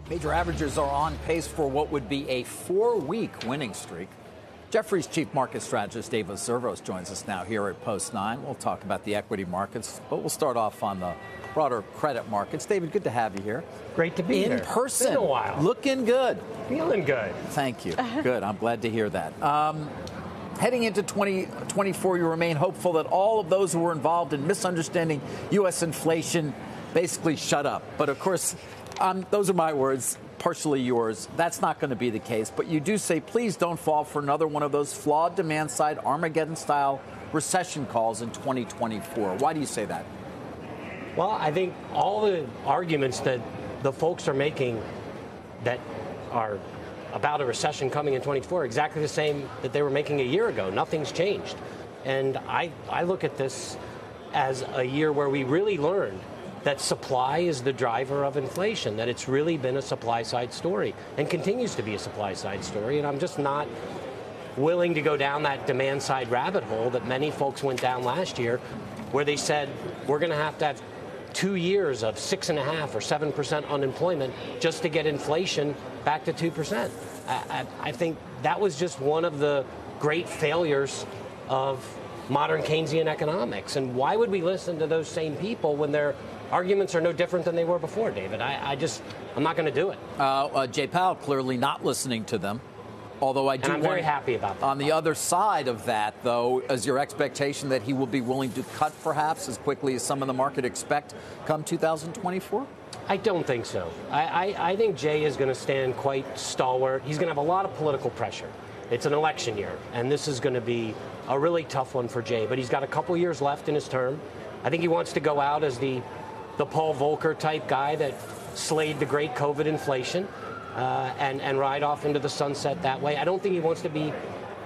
Major averages are on pace for what would be a 4-week winning streak. Jefferies chief market strategist David Zervos joins us now here at Post 9. We'll talk about the equity markets, but we'll start off on the broader credit markets. David, good to have you here. Great to be here. In person. Been a while. Looking good. Feeling good. Thank you. Good. I'm glad to hear that. Heading into 2024, you remain hopeful that all of those who were involved in misunderstanding U.S. inflation basically shut up. But, of course, those are my words, partially yours. That's not going to be the case. But you do say, please don't fall for another one of those flawed demand-side Armageddon-style recession calls in 2024. Why do you say that? Well, I think all the arguments that the folks are making that are about a recession coming in 24 are exactly the same that they were making a year ago. Nothing's changed. And I look at this as a year where we really learned that supply is the driver of inflation, that it's really been a supply-side story and continues to be a supply-side story. And I'm just not willing to go down that demand-side rabbit hole that many folks went down last year, where they said we're going to have 2 years of 6.5% or 7% unemployment just to get inflation back to 2%. I think that was just one of the great failures of modern Keynesian economics. And why would we listen to those same people when their arguments are no different than they were before, David? I'm not going to do it. Jay Powell clearly not listening to them. Although I'm very happy about that. On the other side of that, though, is your expectation that he will be willing to cut perhaps as quickly as some in the market expect come 2024? I don't think so. I think Jay is going to stand quite stalwart. He's going to have a lot of political pressure. It's an election year, and this is going to be a really tough one for Jay. But he's got a couple years left in his term. I think he wants to go out as the Paul Volcker type guy that slayed the great COVID inflation. And ride off into the sunset that way. I don't think he wants to be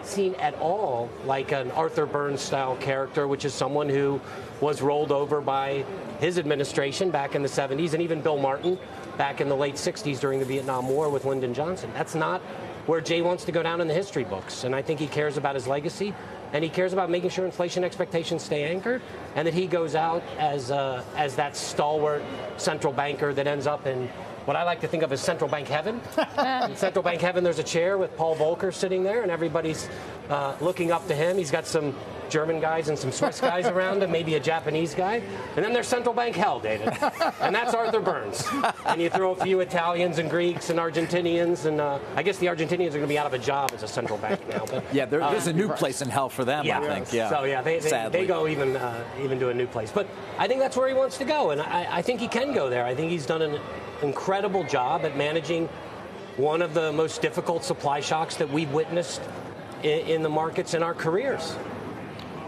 seen at all like an Arthur Burns-style character, which is someone who was rolled over by his administration back in the 70s, and even Bill Martin back in the late 60s during the Vietnam War with Lyndon Johnson. That's not where Jay wants to go down in the history books, and I think he cares about his legacy, and he cares about making sure inflation expectations stay anchored, and that he goes out as that stalwart central banker that ends up in what I like to think of as central bank heaven. In central bank heaven, there's a chair with Paul Volcker sitting there, and everybody's looking up to him. He's got some German guys and some Swiss guys around him, maybe a Japanese guy. And then there's central bank hell, David. And that's Arthur Burns. And you throw a few Italians and Greeks and Argentinians, and I guess the Argentinians are going to be out of a job as a central bank now. But yeah, there's a new place in hell for them, yeah, I think. Yeah. So, yeah, they go even to a new place. But I think that's where he wants to go, and I think he can go there. I think he's done an incredible job at managing one of the most difficult supply shocks that we've witnessed in the markets in our careers.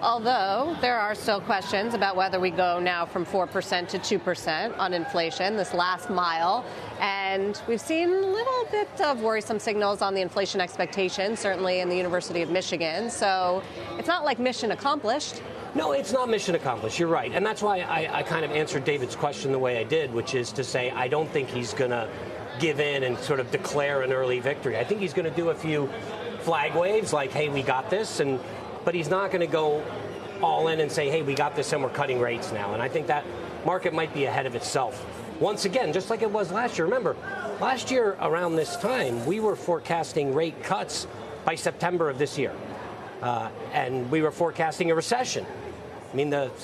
Although there are still questions about whether we go now from 4% to 2% on inflation, this last mile. And we've seen a little bit of worrisome signals on the inflation expectations, certainly in the University of Michigan. So it's not like mission accomplished. No, it's not mission accomplished. You're right. And that's why I kind of answered David's question the way I did, which is to say I don't think he's going to give in and sort of declare an early victory. I think he's going to do a few flag waves like, hey, we got this, but he's not going to go all in and say, hey, we got this and we're cutting rates now. And I think that market might be ahead of itself. Once again, just like it was last year. Remember, last year around this time, we were forecasting rate cuts by September of this year. And we were forecasting a recession. I mean, I think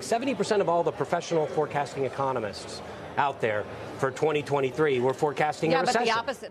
70% of all the professional forecasting economists out there for 2023 were forecasting a recession. Yeah, but the opposite.